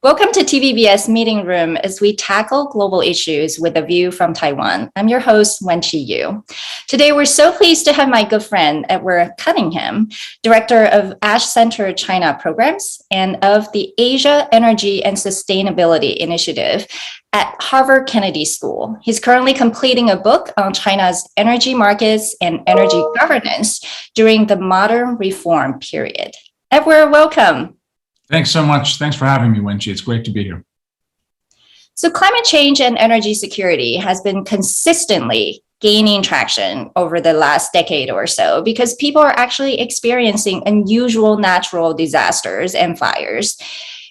Welcome to TVBS Meeting Room as we tackle global issues with a view from Taiwan. I'm your host, Wenqi Yu. Today, we're so pleased to have my good friend, Edward Cunningham, Director of Ash Center China Programs and of the Asia Energy and Sustainability Initiative at Harvard Kennedy School. He's currently completing a book on China's energy markets and energy governance during the modern reform period. Edward, welcome. Thanks so much. Thanks for having me, Wenqi. It's great to be here. So climate change and energy security has been consistently gaining traction over the last decade or so because people are actually experiencing unusual natural disasters and fires.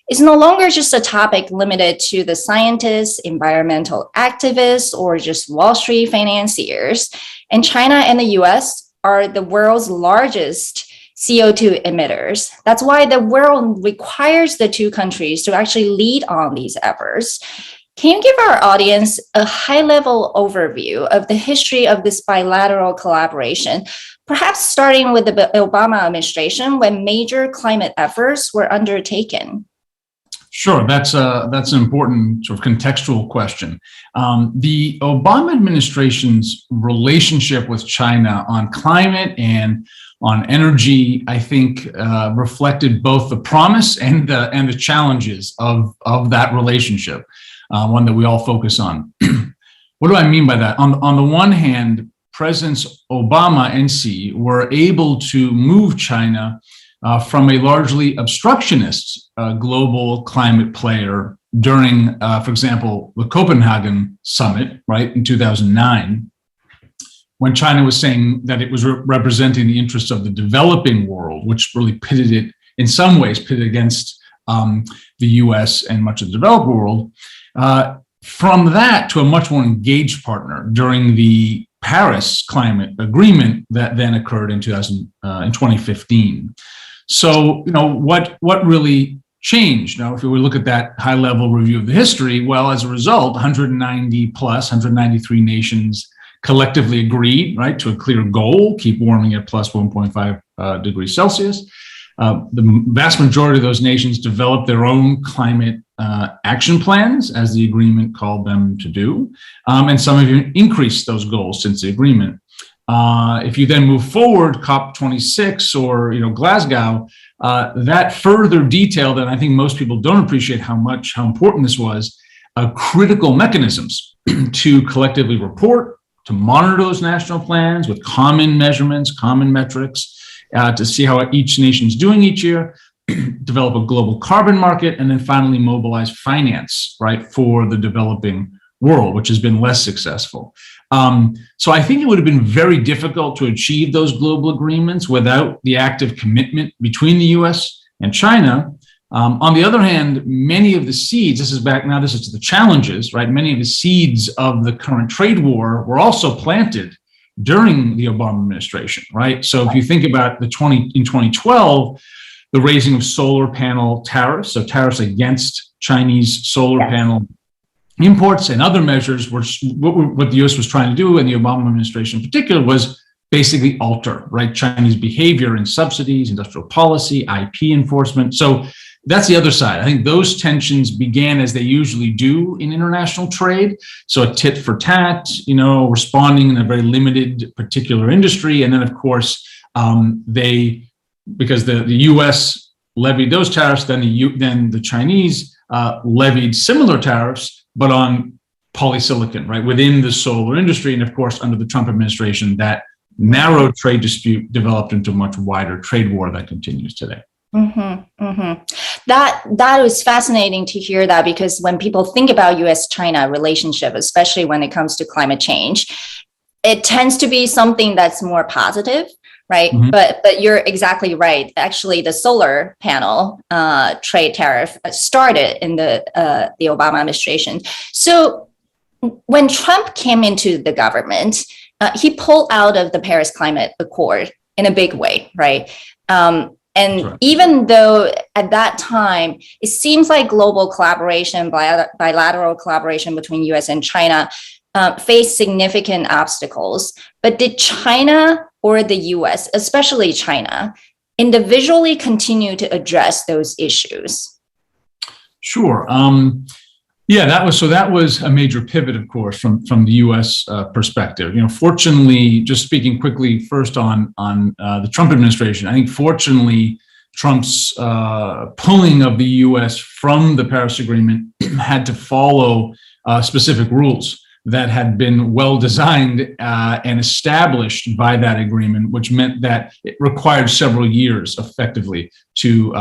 It's no longer just a topic limited to the scientists, environmental activists, or just Wall Street financiers. And China and the US are the world's largest CO2 emitters. That's why the world requires the two countries to actually lead on these efforts. Can you give our audience a high-level overview of the history of this bilateral collaboration, perhaps starting with the Obama administration when major climate efforts were undertaken? Sure, that's an important sort of contextual question. The Obama administration's relationship with China on climate and on energy, I think, reflected both the promise and the challenges of that relationship, one that we all focus on. What do I mean by that? On the one hand, Presidents Obama and Xi were able to move China from a largely obstructionist global climate player during, for example, the Copenhagen summit, right, in 2009, when China was saying that it was representing the interests of the developing world, which really pitted it, in some ways, pitted against the US and much of the developed world, from that to a much more engaged partner during the Paris climate agreement that then occurred in 2015. So, what really changed? Now, if we look at that high-level review of the history, well, as a result, 193 nations collectively agreed, right, to a clear goal, keep warming at plus 1.5 degrees Celsius. The vast majority of those nations developed their own climate action plans, as the agreement called them to do, and some have even increased those goals since the agreement. If you then move forward, COP26 or Glasgow, that further detailed, and I think most people don't appreciate how important this was, critical mechanisms to collectively report, to monitor those national plans with common measurements, common metrics, to see how each nation's doing each year, develop a global carbon market, and then finally mobilize finance, right, for the developing world, which has been less successful. So I think it would have been very difficult to achieve those global agreements without the active commitment between the US and China. On the other hand, many of the seeds, this is to the challenges, right? Many of the seeds of the current trade war were also planted during the Obama administration, right? So if you think about in 2012, the raising of solar panel tariffs, so tariffs against Chinese solar panel imports and other measures, what the US was trying to do, and the Obama administration in particular, was basically alter, right, Chinese behavior in subsidies, industrial policy, IP enforcement. So that's the other side. I think those tensions began as they usually do in international trade. So a tit for tat, responding in a very limited particular industry. And then, of course, because the US levied those tariffs, then the Chinese levied similar tariffs, but on polysilicon, right, within the solar industry. And of course, under the Trump administration, that narrow trade dispute developed into a much wider trade war that continues today. That was fascinating to hear that, because when people think about US-China relationship, especially when it comes to climate change, it tends to be something that's more positive, right? But you're exactly right. Actually, the solar panel trade tariff started in the Obama administration. So when Trump came into the government, he pulled out of the Paris Climate Accord in a big way, right? And even though at that time, it seems like global collaboration, bilateral collaboration between US and China faced significant obstacles, but did China or the US, especially China, individually continue to address those issues? Sure. Yeah, that was a major pivot, of course, from the U.S. Perspective. Fortunately, just speaking quickly first on the Trump administration, I think fortunately Trump's pulling of the U.S. from the Paris Agreement had to follow specific rules that had been well designed and established by that agreement, which meant that it required several years effectively to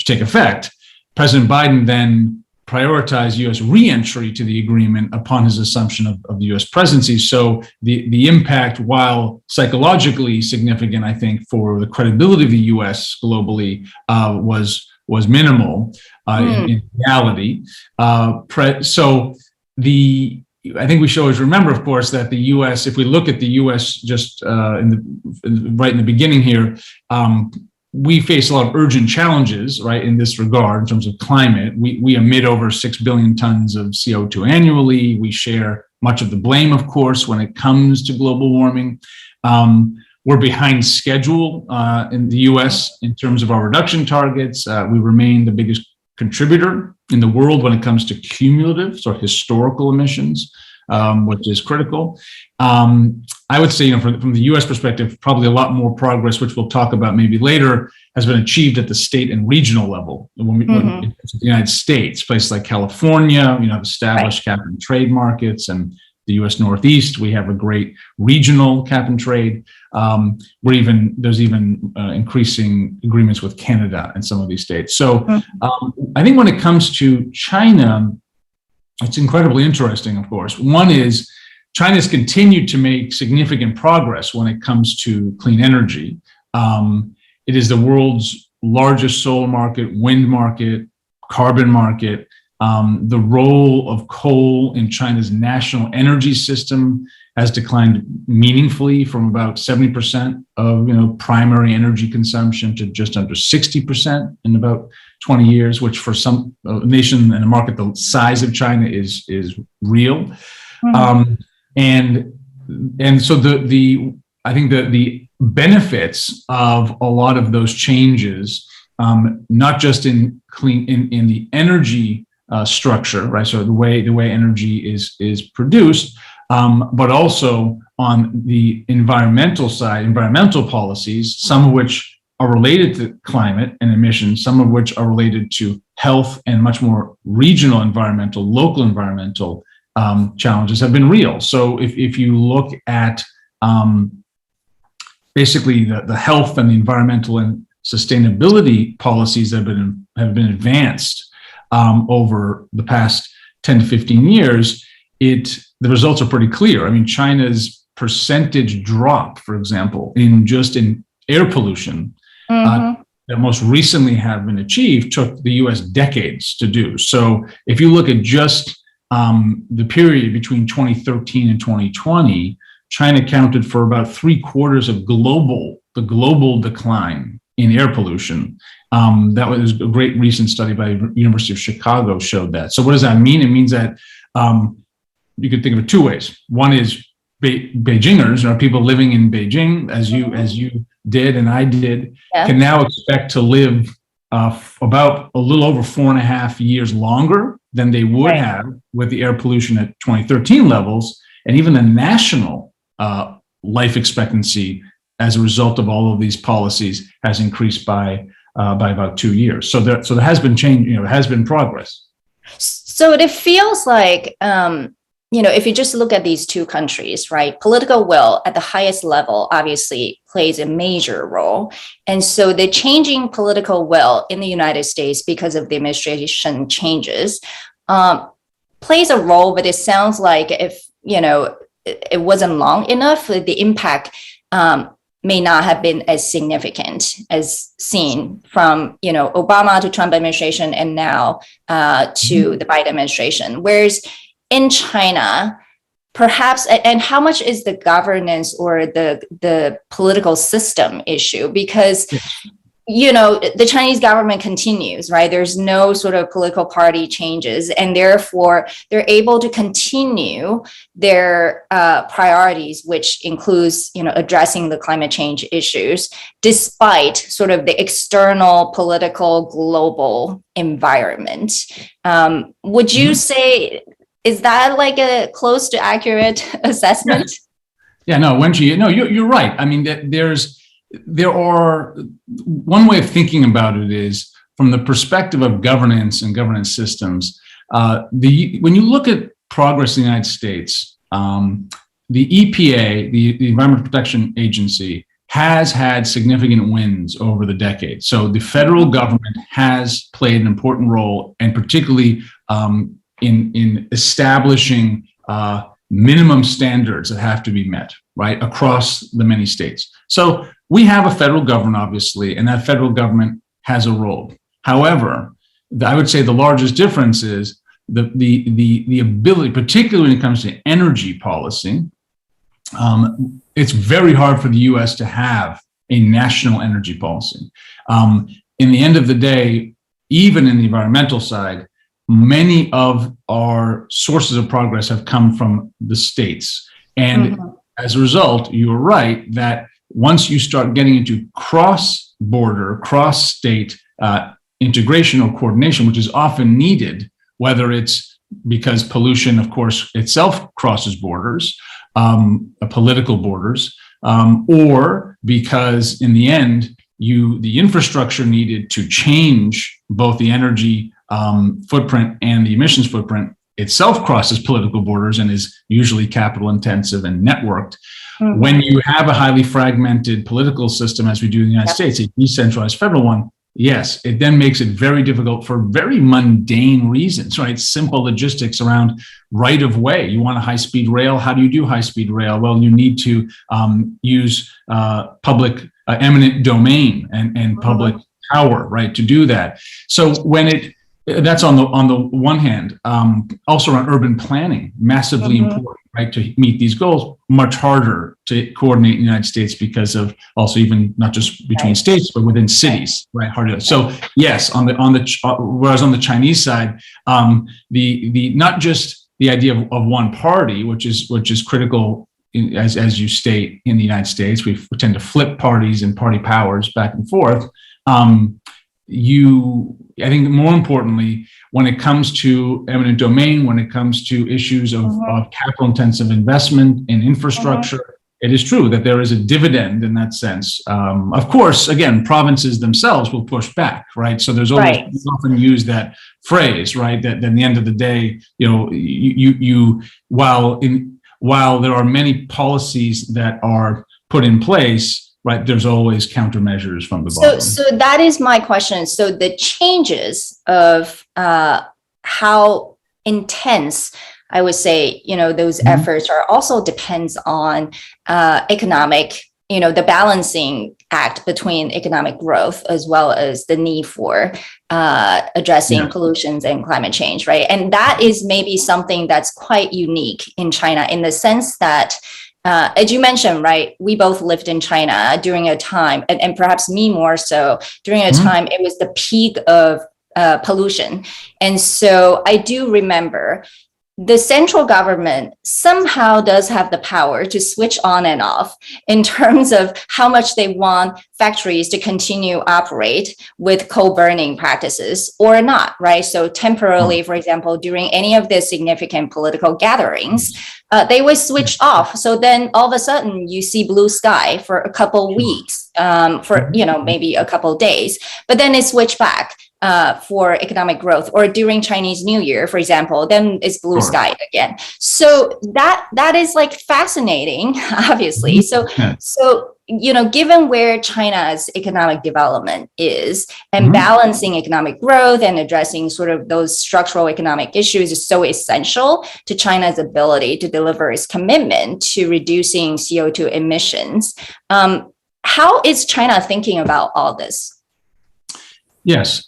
take effect. President Biden then prioritized U.S. re-entry to the agreement upon his assumption of the U.S. presidency. So the impact, while psychologically significant, I think, for the credibility of the U.S. globally, was minimal in reality. I think we should always remember, of course, that the U.S., if we look at the U.S. just right in the beginning here, we face a lot of urgent challenges, right, in this regard in terms of climate. We emit over 6 billion tons of CO2 annually. We share much of the blame, of course, when it comes to global warming. We're behind schedule in the U.S. in terms of our reduction targets. We remain the biggest contributor in the world when it comes to cumulative, so historical emissions, which is critical. I would say, from the U.S. perspective, probably a lot more progress, which we'll talk about maybe later, has been achieved at the state and regional level. When in the United States, places like California, have established cap and trade markets, and the U.S. Northeast, we have a great regional cap and trade. There's even increasing agreements with Canada and some of these states. So I think when it comes to China, it's incredibly interesting, of course. One is China's continued to make significant progress when it comes to clean energy. It is the world's largest solar market, wind market, carbon market. The role of coal in China's national energy system has declined meaningfully from about 70% of primary energy consumption to just under 60% in about 20 years, which for some nation and a market the size of China is real. And so I think the benefits of a lot of those changes, not just in the energy structure, right? So the way energy is produced, but also on the environmental side, environmental policies, some of which are related to climate and emissions, some of which are related to health and much more regional local environmental challenges have been real. So if you look at basically the health and the environmental and sustainability policies that have been advanced over the past 10 to 15 years, the results are pretty clear. I mean, China's percentage drop, for example, in air pollution that most recently have been achieved took the U.S. decades to do. So if you look at just the period between 2013 and 2020, China accounted for about 3/4 of the global decline in air pollution. That was a great recent study by the University of Chicago showed that. So what does that mean? It means that you could think of it two ways. One is Beijingers, or people living in Beijing, as you did and I did, can now expect to live about a little over 4.5 years longer than they would have with the air pollution at 2013 levels, and even the national life expectancy as a result of all of these policies has increased by about 2 years. So there has been change. There has been progress. So it feels like if you just look at these two countries, right, political will at the highest level obviously plays a major role. And so the changing political will in the United States because of the administration changes plays a role, but it sounds like if, it wasn't long enough, the impact may not have been as significant as seen from, Obama to Trump administration and now to the Biden administration. Whereas in China, perhaps, and how much is the governance or the political system issue? Because, the Chinese government continues, right? There's no sort of political party changes, and therefore they're able to continue their priorities, which includes, addressing the climate change issues, despite sort of the external political global environment. Would you say, is that like a close to accurate assessment? Yeah, no, Wenji, no, you're right. I mean, there are, one way of thinking about it is from the perspective of governance and governance systems. When you look at progress in the United States, the EPA, the Environmental Protection Agency, has had significant wins over the decades. So the federal government has played an important role, and particularly in establishing minimum standards that have to be met, right, across the many states. So we have a federal government, obviously, and that federal government has a role. However, I would say the largest difference is the ability, particularly when it comes to energy policy. It's very hard for the U.S. to have a national energy policy. In the end of the day, even in the environmental side, many of our sources of progress have come from the states. And as a result, you're right that once you start getting into cross-border, cross-state integration or coordination, which is often needed, whether it's because pollution, of course, itself crosses borders, political borders, or because in the end, the infrastructure needed to change both the energy footprint and the emissions footprint itself crosses political borders and is usually capital intensive and networked. When you have a highly fragmented political system, as we do in the United States, a decentralized federal one, yes, it then makes it very difficult for very mundane reasons, right? Simple logistics around right of way. You want a high-speed rail. How do you do high-speed rail? Well, you need to use public eminent domain and public power, right, to do that. So that's on the one hand. Also around urban planning, massively important, right, to meet these goals. Much harder to coordinate in the United States because of also even not just between states, but within cities, right? Harder. So yes, whereas on the Chinese side, the not just the idea of one party, which is critical. As you state, in the United States, we tend to flip parties and party powers back and forth. I think more importantly, when it comes to eminent domain, when it comes to issues of capital intensive investment in infrastructure, it is true that there is a dividend in that sense. Of course, again, provinces themselves will push back, right? So there's always, we often use that phrase, right? That at the end of the day, while there are many policies that are put in place, right, there's always countermeasures from the bottom. So that is my question. So the changes of how intense, I would say, those efforts are also depends on economic, the balancing act between economic growth as well as the need for addressing pollutions and climate change, right? And that is maybe something that's quite unique in China in the sense that as you mentioned, right, we both lived in China during a time, and perhaps me more so, during a time it was the peak of pollution. And so I do remember the central government somehow does have the power to switch on and off in terms of how much they want factories to continue operate with coal burning practices or not, right? So temporarily, for example, during any of the significant political gatherings, they would switch off. So then all of a sudden you see blue sky for a couple weeks, for maybe a couple days, but then it switched back for economic growth, or during Chinese New Year, for example, then it's blue sky again. So that is like fascinating, obviously. So given where China's economic development is, and balancing economic growth and addressing sort of those structural economic issues is so essential to China's ability to deliver its commitment to reducing CO2 emissions. How is China thinking about all this? Yes.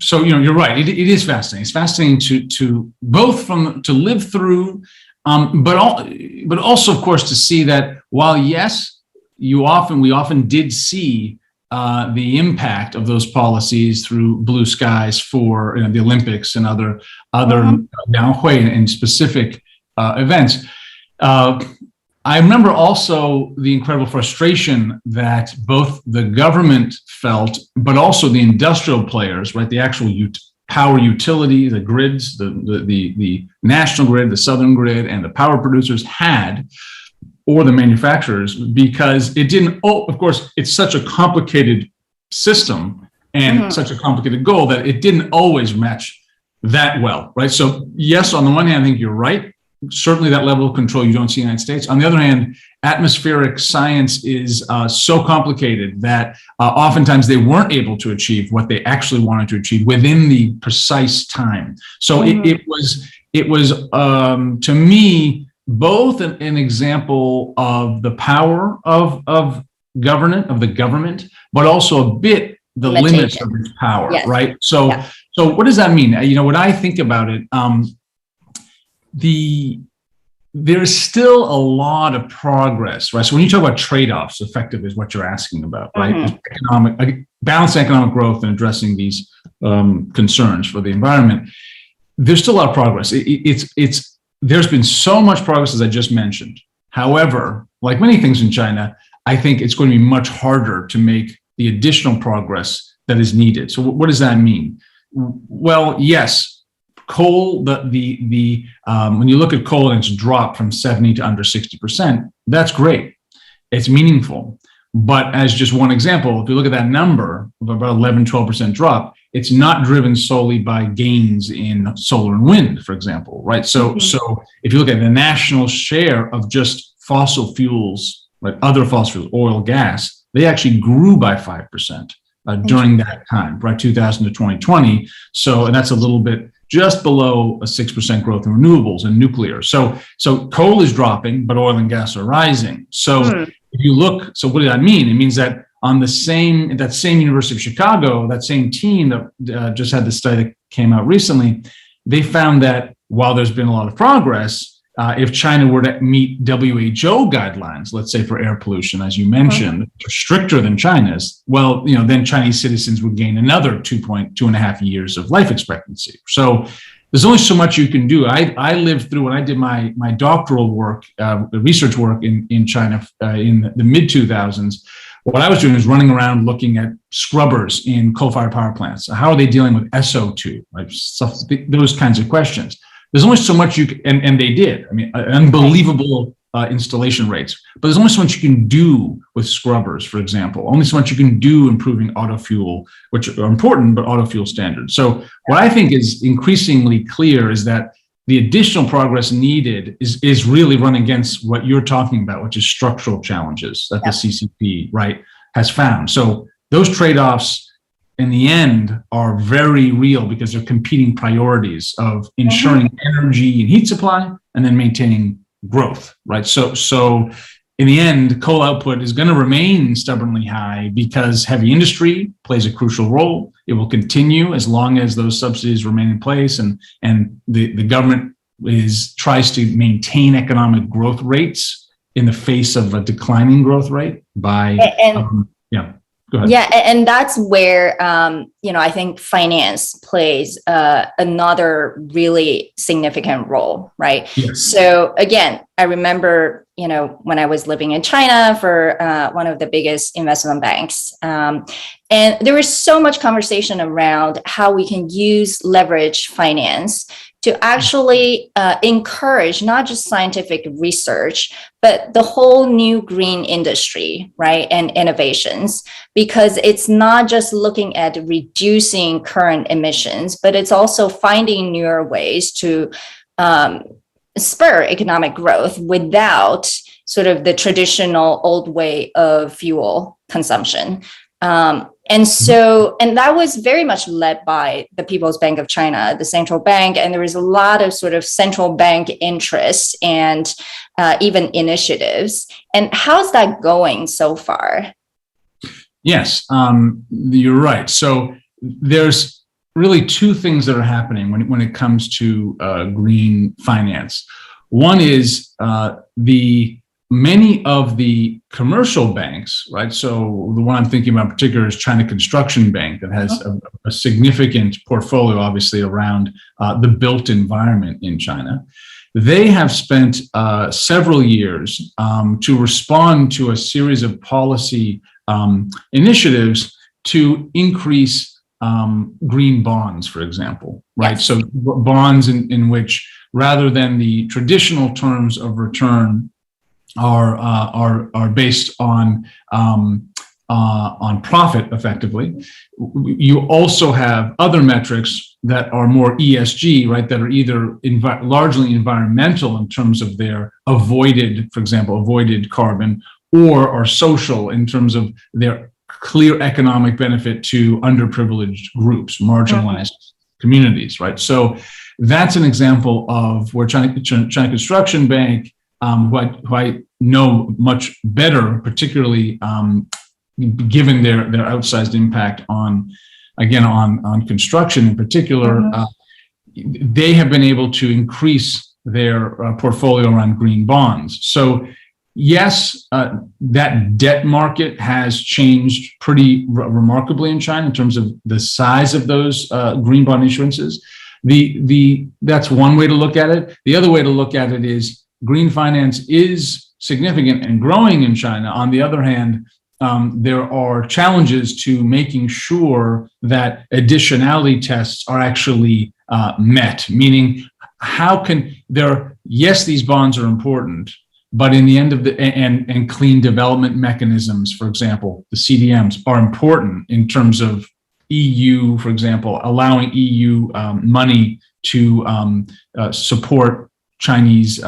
So, you're right. It is fascinating. It's fascinating to both to live through, but also, of course, to see that while, yes, we often did see the impact of those policies through blue skies for the Olympics and other Daohui and specific events. I remember also the incredible frustration that both the government felt, but also the industrial players, right? The actual power utility, the grids, the national grid, the southern grid, and the power producers had, or the manufacturers, because it didn't, of course, it's such a complicated system and such a complicated goal that it didn't always match that well, right? So yes, on the one hand, I think you're right. Certainly that level of control you don't see in the United States. On the other hand, atmospheric science is so complicated that oftentimes they weren't able to achieve what they actually wanted to achieve within the precise time. So it was to me, both an example of the power of the government, but also a bit the limits of its power, right? So what does that mean? When I think about it, there is still a lot of progress, right? So when you talk about trade-offs, effective is what you're asking about, right? Balancing economic growth and addressing these concerns for the environment. There's still a lot of progress. There's been so much progress, as I just mentioned. However, like many things in China, I think it's going to be much harder to make the additional progress that is needed. So what does that mean? Well, yes. Coal, when you look at coal and it's dropped from 70 to under 60%, that's great. It's meaningful. But as just one example, if you look at that number of about 11, 12% drop, it's not driven solely by gains in solar and wind, for example, right? So if you look at the national share of just fossil fuels, like other fossil fuels, oil, gas, they actually grew by 5% during that time, right? 2000 to 2020. And that's a little bit just below a 6% growth in renewables and nuclear. So coal is dropping, but oil and gas are rising. So if you look, so what does that mean? It means that on that same University of Chicago, that same team that just had the study that came out recently, they found that while there's been a lot of progress, if China were to meet WHO guidelines, let's say for air pollution, as you mentioned, stricter than China's, well, then Chinese citizens would gain another 2.5 years of life expectancy. So there's only so much you can do. I lived through, when I did my doctoral work, research work in China in the mid 2000s, what I was doing was running around looking at scrubbers in coal-fired power plants. How are they dealing with SO2, right? Those kinds of questions. There's only so much you can, and they did. I mean, unbelievable installation rates. But there's only so much you can do with scrubbers, for example. Only so much you can do improving auto fuel, which are important, but auto fuel standards. So what I think is increasingly clear is that the additional progress needed is really running against what you're talking about, which is structural challenges that the CCP, right, has found. So those trade-offs, in the end, are very real because they're competing priorities of ensuring energy and heat supply and then maintaining growth, right? So in the end, coal output is going to remain stubbornly high because heavy industry plays a crucial role. It will continue as long as those subsidies remain in place and the government tries to maintain economic growth rates in the face of a declining growth rate by Go ahead. Yeah, and that's where I think finance plays another really significant role, right? Yes. So again, I remember when I was living in China for one of the biggest investment banks, and there was so much conversation around how we can use leverage finance to actually encourage not just scientific research, but the whole new green industry, right, and innovations, because it's not just looking at reducing current emissions, but it's also finding newer ways to spur economic growth without sort of the traditional old way of fuel consumption. And that was very much led by the People's Bank of China, the central bank, and there was a lot of sort of central bank interests and even initiatives. And how's that going so far? Yes, you're right. So there's really two things that are happening when it comes to green finance. One is the many of the commercial banks, right? So the one I'm thinking about in particular is China Construction Bank, that has a significant portfolio, obviously, around the built environment in China. They have spent several years to respond to a series of policy initiatives to increase green bonds, for example, right? Yes. So bonds in which, rather than the traditional terms of return, are based on profit, effectively. You also have other metrics that are more ESG, right? That are either largely environmental in terms of their avoided, for example, avoided carbon, or are social in terms of their clear economic benefit to underprivileged groups, marginalized communities, right? So that's an example of where China Construction Bank, who I know much better, particularly given their outsized impact on construction in particular, they have been able to increase their portfolio around green bonds. So yes, that debt market has changed pretty remarkably in China in terms of the size of those green bond issuances. That's one way to look at it. The other way to look at it is green finance is significant and growing in China. On the other hand, there are challenges to making sure that additionality tests are actually met, meaning yes, these bonds are important, but in the end of and clean development mechanisms, for example, the CDMs are important in terms of EU, for example, allowing EU money to support Chinese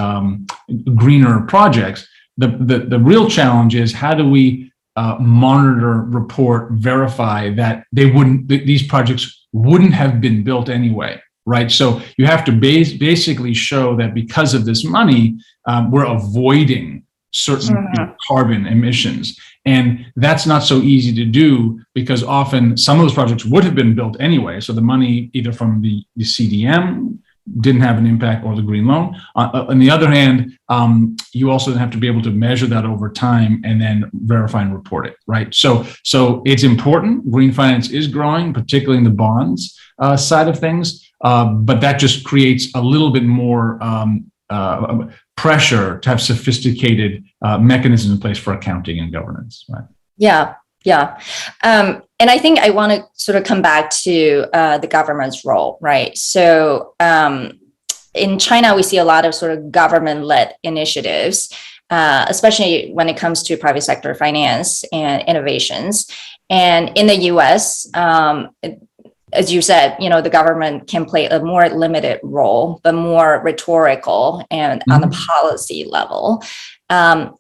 greener projects. The real challenge is, how do we monitor, report, verify that these projects wouldn't have been built anyway, right? So you have to basically show that because of this money, we're avoiding certain carbon emissions. And that's not so easy to do, because often some of those projects would have been built anyway. So the money, either from the CDM, didn't have an impact, or the green loan. On the other hand, you also have to be able to measure that over time and then verify and report it, right? So it's important. Green finance is growing, particularly in the bonds side of things, but that just creates a little bit more pressure to have sophisticated mechanisms in place for accounting and governance, right? Yeah. And I think I want to sort of come back to the government's role, right? So in China, we see a lot of sort of government-led initiatives, especially when it comes to private sector finance and innovations. And in the US, as you said, the government can play a more limited role, but more rhetorical and on the policy level.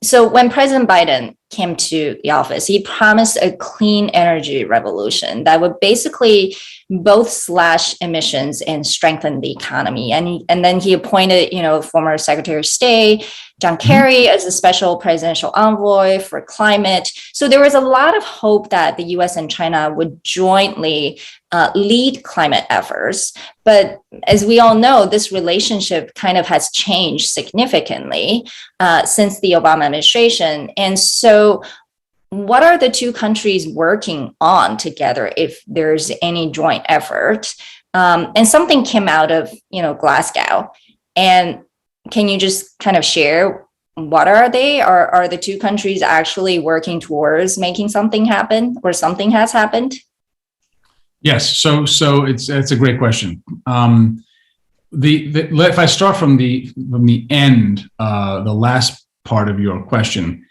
So when President Biden came to the office, he promised a clean energy revolution that would basically both slash emissions and strengthen the economy. And then he appointed, former Secretary of State John Kerry as a special presidential envoy for climate. So there was a lot of hope that the US and China would jointly lead climate efforts. But as we all know, this relationship kind of has changed significantly since the Obama administration. And so what are the two countries working on together if there's any joint effort? And something came out of, Glasgow. And can you just kind of share what are they? Are the two countries actually working towards making something happen, or something has happened? Yes. So it's a great question. If I start from the end, the last part of your question,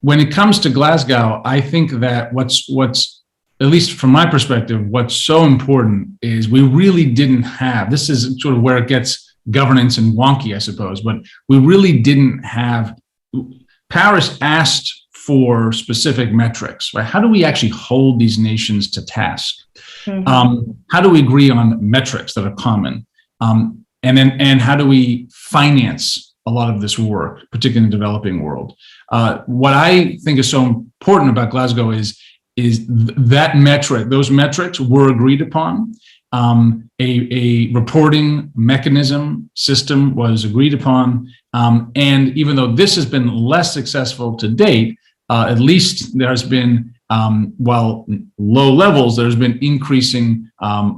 when it comes to Glasgow, I think that what's at least from my perspective, what's so important is we really didn't have, this is sort of where it gets governance and wonky, I suppose, but we really didn't have, Paris asked for specific metrics, right? How do we actually hold these nations to task? How do we agree on metrics that are common? And how do we finance a lot of this work, particularly in the developing world? What I think is so important about Glasgow is that those metrics were agreed upon. A reporting mechanism system was agreed upon. And even though this has been less successful to date, at least there has been, while low levels, there's been increasing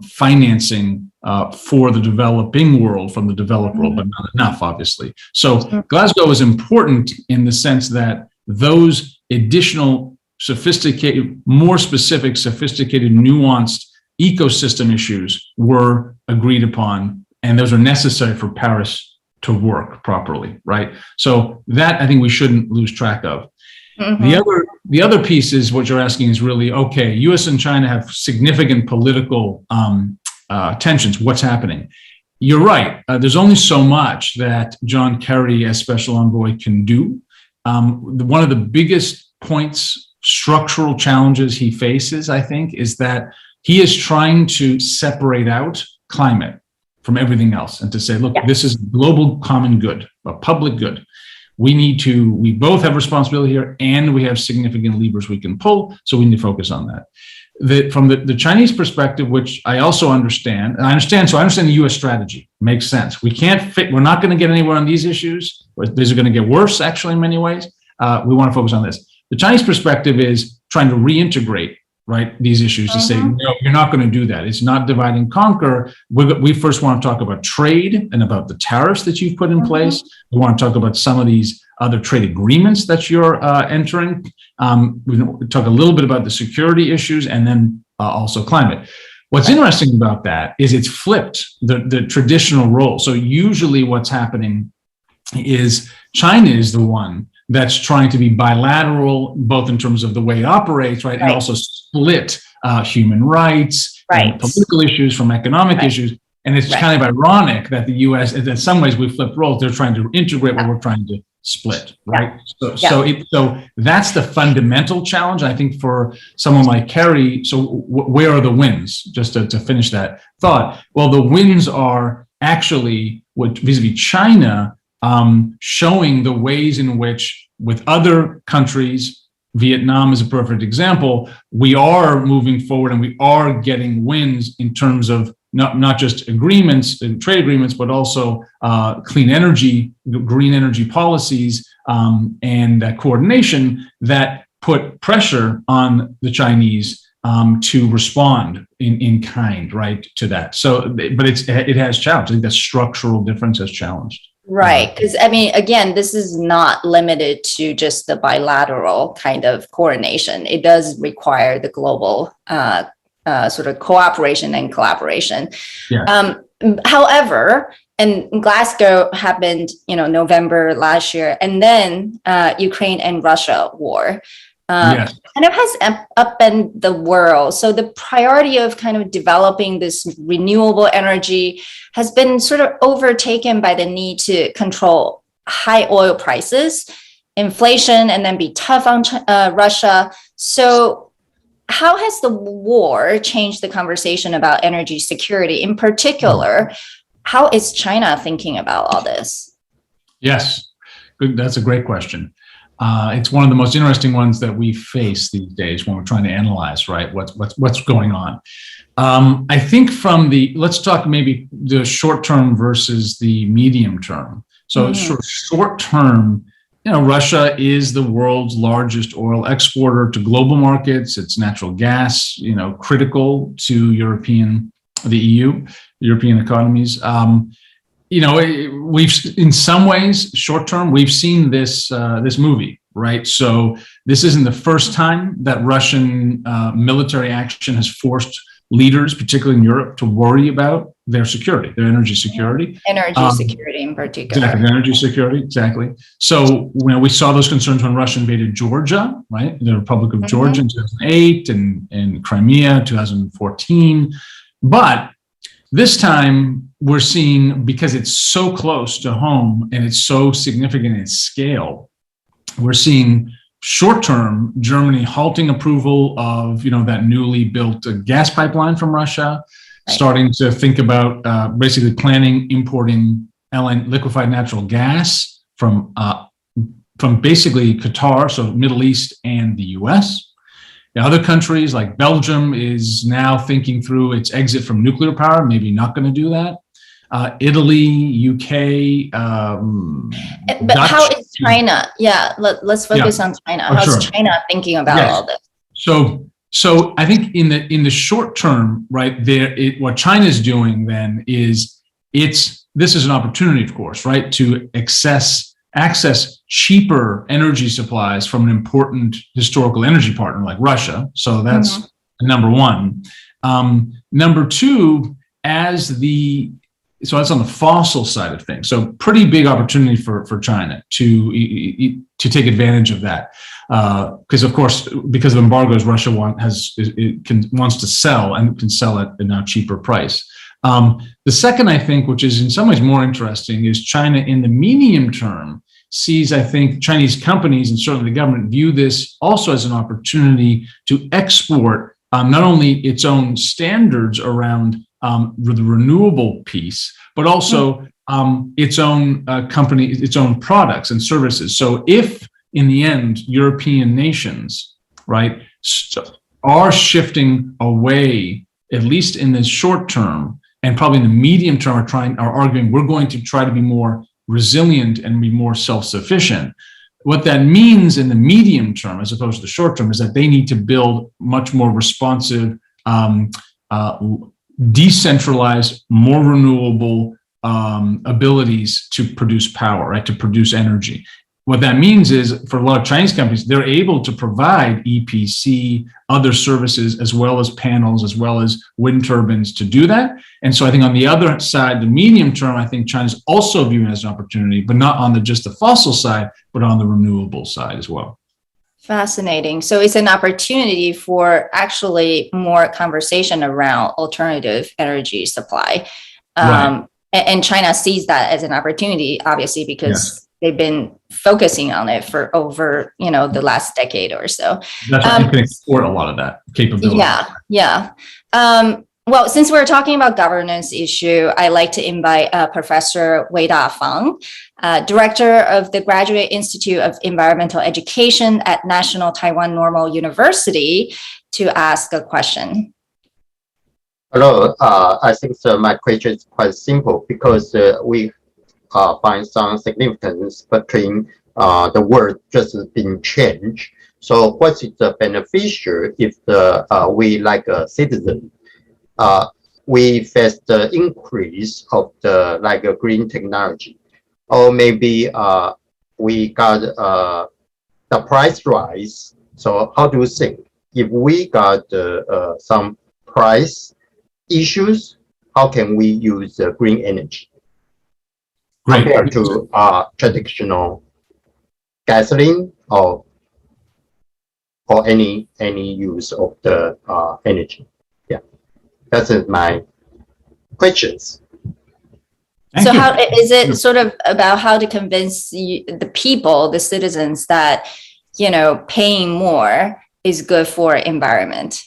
financing for the developing world from the developed world, but not enough, obviously. So Glasgow is important in the sense that those additional sophisticated, more specific, sophisticated, nuanced ecosystem issues were agreed upon, and those are necessary for Paris to work properly, right? So that I think we shouldn't lose track of. The other piece is what you're asking is really, okay, US and China have significant political tensions. What's happening? You're right. There's only so much that John Kerry as special envoy can do. One of the biggest points, structural challenges he faces, I think, is that he is trying to separate out climate from everything else and to say, look, this is global common good, a public good. We both have responsibility here, and we have significant levers we can pull, so we need to focus on that. From the Chinese perspective, which I also understand, so I understand the US strategy, makes sense. We're not going to get anywhere on these issues. These are going to get worse, actually, in many ways. We want to focus on this. The Chinese perspective is trying to reintegrate, right, these issues to say, no, you're not going to do that. It's not divide and conquer. We first want to talk about trade and about the tariffs that you've put in place. We want to talk about some of these other trade agreements that you're entering. We talk a little bit about the security issues and then also climate. What's interesting about that is it's flipped the traditional role. So usually what's happening is China is the one that's trying to be bilateral, both in terms of the way it operates, right, and also split human rights, and political issues from economic issues. And it's kind of ironic that the U.S., in some ways, we flipped roles. They're trying to integrate what we're trying to split, right? So that's the fundamental challenge, I think, for someone like Kerry. So where are the wins? Just to finish that thought. Well, the wins are actually vis-a-vis China, showing the ways in which, with other countries, Vietnam is a perfect example, we are moving forward and we are getting wins in terms of not just agreements and trade agreements, but also clean energy, green energy policies, and coordination that put pressure on the Chinese to respond in kind, right, to that. So, but it has challenged. I think that structural difference has challenged. Right. Because, I mean, again, this is not limited to just the bilateral kind of coordination. It does require the global sort of cooperation and collaboration. However, and Glasgow happened, November last year, and then Ukraine and Russia war. Kind of has upended the world. So the priority of kind of developing this renewable energy has been sort of overtaken by the need to control high oil prices, inflation, and then be tough on Russia. So how has the war changed the conversation about energy security? In particular, how is China thinking about all this? Yes, good. That's a great question. It's one of the most interesting ones that we face these days when we're trying to analyze, right, what's going on. I think let's talk maybe the short term versus the medium term. So short term, Russia is the world's largest oil exporter to global markets. It's natural gas, critical to the EU, European economies. We've, in some ways, short term, we've seen this movie, right? So this isn't the first time that Russian military action has forced leaders, particularly in Europe, to worry about their security, their energy security. Energy security in particular. Exactly, energy security, exactly. So we saw those concerns when Russia invaded Georgia, right? The Republic of Georgia in 2008 and Crimea 2014. But this time we're seeing, because it's so close to home and it's so significant in scale, we're seeing short-term Germany halting approval of, that newly built gas pipeline from Russia, starting to think about basically planning importing liquefied natural gas from basically Qatar, so Middle East and the US. Other countries like Belgium is now thinking through its exit from nuclear power, maybe not going to do that. Italy, UK, But Dutch. how is China? Yeah, let's focus on China. How's sure. China thinking about all this? So I think in the short term, right what China is doing then is this is an opportunity, of course, right, to access cheaper energy supplies from an important historical energy partner like Russia. So that's number one. Number two, so that's on the fossil side of things. So pretty big opportunity for China to take advantage of that. Because of course, because of embargoes, Russia wants to sell and can sell at a now cheaper price. The second, I think, which is in some ways more interesting, is China in the medium term sees, I think, Chinese companies and certainly the government view this also as an opportunity to export not only its own standards around the renewable piece, but also its own its own products and services. So if in the end, European nations, right, are shifting away, at least in the short term, and probably in the medium term, are arguing we're going to try to be more resilient and be more self-sufficient. What that means in the medium term, as opposed to the short term, is that they need to build much more responsive, decentralized, more renewable abilities to produce power, right, to produce energy. What that means is for a lot of Chinese companies, they're able to provide EPC, other services, as well as panels, as well as wind turbines to do that. And so I think on the other side, the medium term, I think China's also viewing it as an opportunity, but not on just the fossil side, but on the renewable side as well. Fascinating. So it's an opportunity for actually more conversation around alternative energy supply. Right. And China sees that as an opportunity, obviously, because they've been focusing on it for over, the last decade or so. That's why you can export a lot of that capability. Yeah. Well, since we're talking about governance issue, I like to invite Professor Weida Fang, Director of the Graduate Institute of Environmental Education at National Taiwan Normal University, to ask a question. Hello, I think my question is quite simple because we find some significance between the word just being changed. So what is the beneficial if we, like a citizen, we face the increase of the green technology, or maybe we got the price rise. So how do you think if we got some price issues, how can we use green energy compared to traditional gasoline or any use of the energy? Yeah, that's my questions. So how is it sort of about how to convince the people, the citizens, that paying more is good for environment?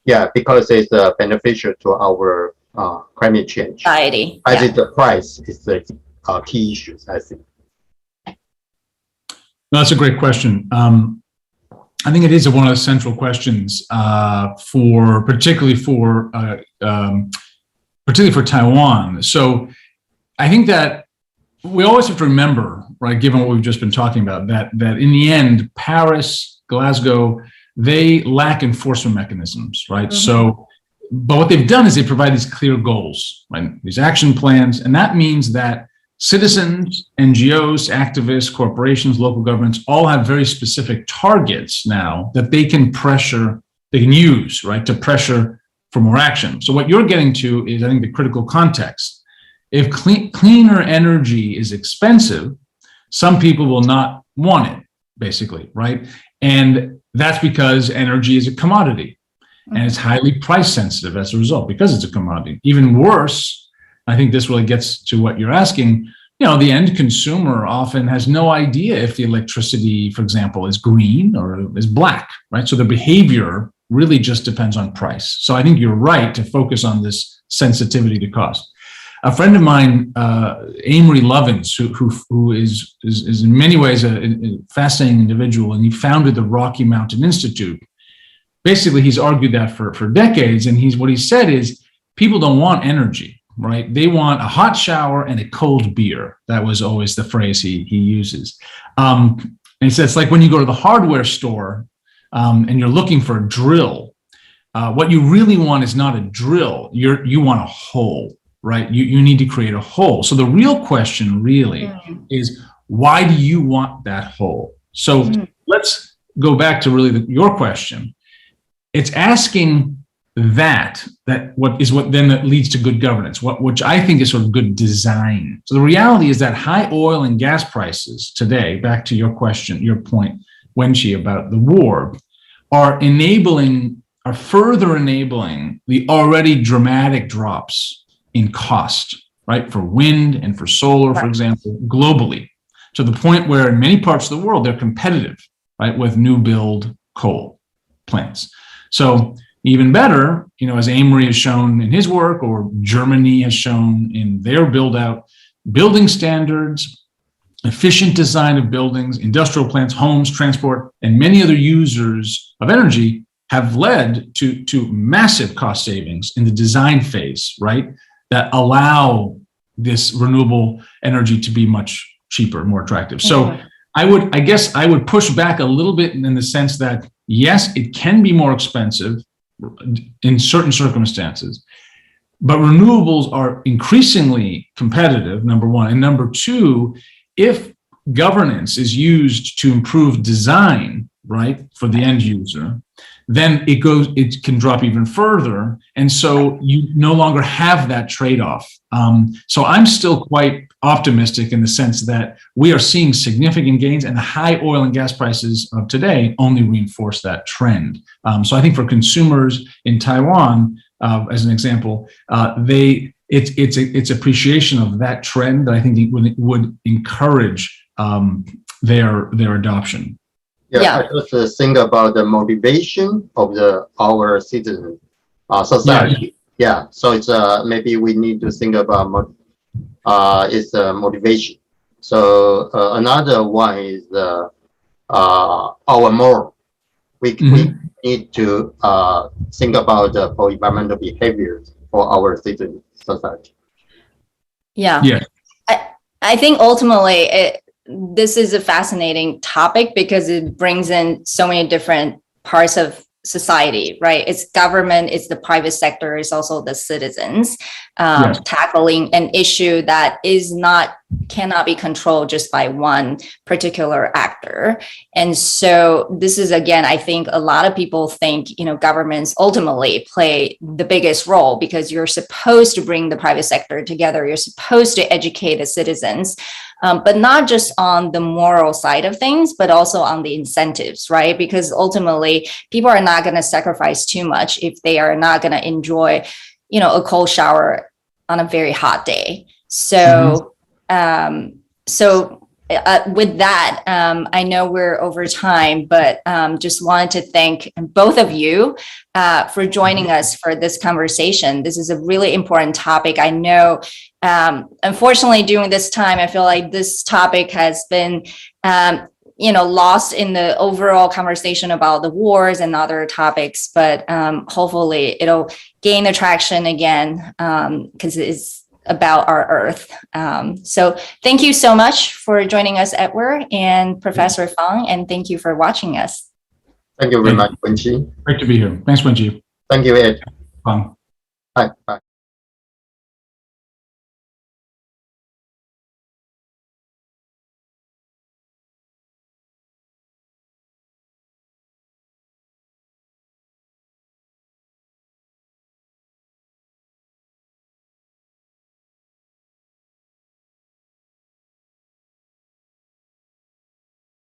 Yeah, because it's beneficial to our climate change. Society. I think the price is the key issues, I think. No, that's a great question. I think it is one of the central questions particularly for Taiwan. So I think that we always have to remember, right, given what we've just been talking about, that in the end, Paris, Glasgow, they lack enforcement mechanisms, right? Mm-hmm. So, but what they've done is they provide these clear goals, right? These action plans, and that means that citizens, NGOs, activists, corporations, local governments all have very specific targets now that they can use, right, to pressure for more action. So what you're getting to is, I think, the critical context. If cleaner energy is expensive, some people will not want it, basically, right? And that's because energy is a commodity and it's highly price sensitive as a result because it's a commodity. Even worse, I think this really gets to what you're asking. The end consumer often has no idea if the electricity, for example, is green or is black, right? So the behavior really just depends on price. So I think you're right to focus on this sensitivity to cost. A friend of mine, Amory Lovins, who is in many ways a fascinating individual, and he founded the Rocky Mountain Institute. basically he's argued that for decades. And what he said is people don't want energy, right? They want a hot shower and a cold beer. That was always the phrase he uses. And he says it's like when you go to the hardware store and you're looking for a drill. What you really want is not a drill. You want a hole, right? You need to create a hole. So the real question really is, why do you want that hole? So let's go back to really your question. It's asking that what then that leads to good governance, which I think is sort of good design. So the reality is that high oil and gas prices today, back to your question, your point, Wenqi, about the war, are further enabling the already dramatic drops in cost, right? For wind and for solar, for example, globally, to the point where in many parts of the world, they're competitive, right, with new build coal plants. So even better, as Amory has shown in his work, or Germany has shown in their build out, building standards, efficient design of buildings, industrial plants, homes, transport, and many other users of energy have led to massive cost savings in the design phase, right? That allow this renewable energy to be much cheaper, more attractive. So I guess I would push back a little bit in the sense that, yes, it can be more expensive in certain circumstances, but renewables are increasingly competitive, number one. And number two, if governance is used to improve design, right, for the end user, then it can drop even further. And so you no longer have that trade-off. So I'm still quite optimistic in the sense that we are seeing significant gains, and the high oil and gas prices of today only reinforce that trend. So I think for consumers in Taiwan, as an example, it's appreciation of that trend that I think would encourage their adoption. I just think about the motivation of our citizen society. So it's maybe we need to think about its motivation. So another one is our moral. We need to think about for environmental behaviors for our citizen society. I think ultimately this is a fascinating topic because it brings in so many different parts of society, right? It's government, it's the private sector, it's also the citizens tackling an issue that cannot be controlled just by one particular actor. And so this is, again, I think a lot of people think, governments ultimately play the biggest role because you're supposed to bring the private sector together. You're supposed to educate the citizens, but not just on the moral side of things, but also on the incentives, right? Because ultimately people are not going to sacrifice too much if they are not going to enjoy, a cold shower on a very hot day. So, with that, I know we're over time, but just wanted to thank both of you for joining us for this conversation. This is a really important topic. I know, unfortunately, during this time, I feel like this topic has been lost in the overall conversation about the wars and other topics, but hopefully it'll gain attraction again because it's about our Earth. So thank you so much for joining us, Edward and Professor Fang, and thank you for watching us. Thank you very much, Wenqi. Great to be here. Thanks, Wenqi. Thank you, Ed. Fang. Bye.